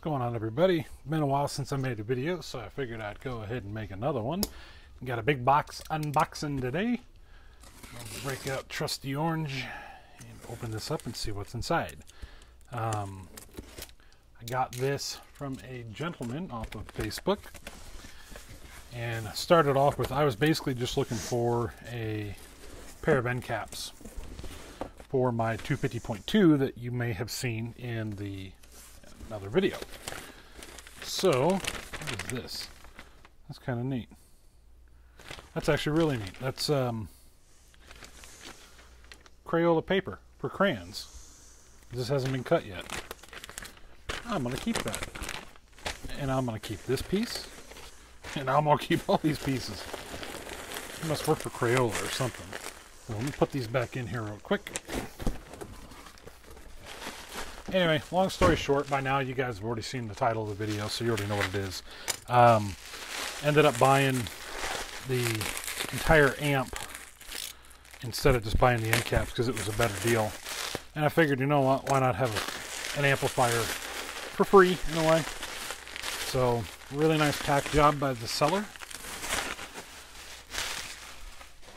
Going on, everybody? Been a while since I made a video, so I figured I'd go ahead and make another one. Got a big box unboxing today. I'll break out trusty orange and open this up and see what's inside. I got this from a gentleman off of Facebook, and started off with, I was basically just looking for a pair of end caps for my 250.2 that you may have seen in another video. So, what is this? That's kind of neat. That's actually really neat. That's Crayola paper for crayons. This hasn't been cut yet. I'm going to keep that. And I'm going to keep this piece. And I'm going to keep all these pieces. It must work for Crayola or something. So let me put these back in here real quick. Anyway, long story short, by now you guys have already seen the title of the video, so you already know what it is. Ended up buying the entire amp instead of just buying the end caps because it was a better deal. And I figured, you know what, why not have an amplifier for free in a way. So, really nice pack job by the seller.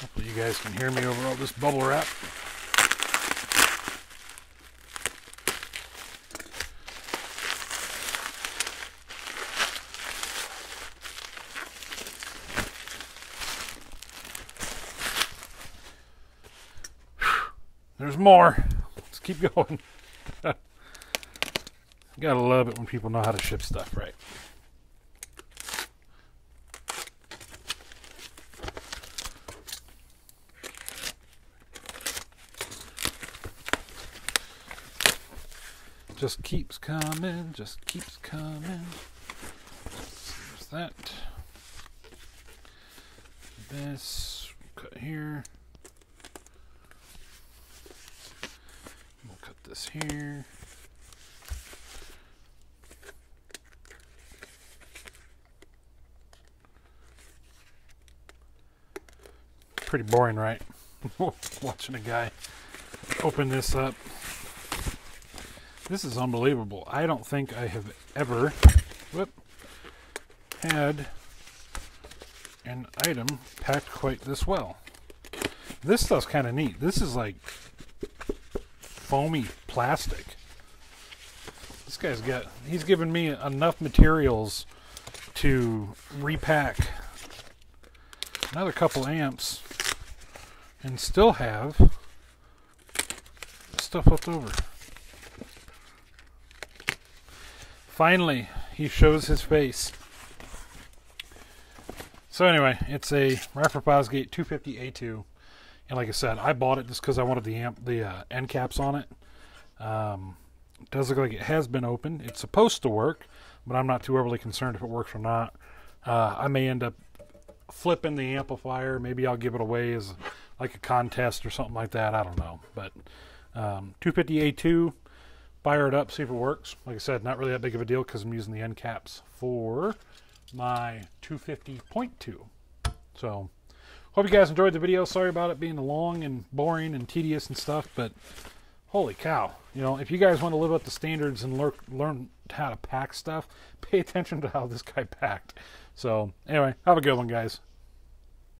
Hopefully you guys can hear me over all this bubble wrap. There's more. Let's keep going. Gotta love it when people know how to ship stuff right. Just keeps coming, just keeps coming. There's that. This, cut here. We'll cut this here. Pretty boring, right? Watching a guy open this up. This is unbelievable. I don't think I have ever had an item packed quite this well. This stuff's kind of neat. This is like foamy plastic. This guy's he's given me enough materials to repack another couple amps and still have stuff left over. Finally, he shows his face. So anyway, it's a Rockford Fosgate 250A2, and like I said, I bought it just because I wanted the end caps on it. It does look like it has been opened. It's supposed to work, but I'm not too overly concerned if it works or not. I may end up flipping the amplifier. Maybe I'll give it away as like a contest or something like that. I don't know, but 250A2. Fire it up, see if it works. Like I said, not really that big of a deal because I'm using the end caps for my 250.2. So, hope you guys enjoyed the video. Sorry about it being long and boring and tedious and stuff, but holy cow. You know, if you guys want to live up to standards and learn how to pack stuff, pay attention to how this guy packed. So, anyway, have a good one, guys.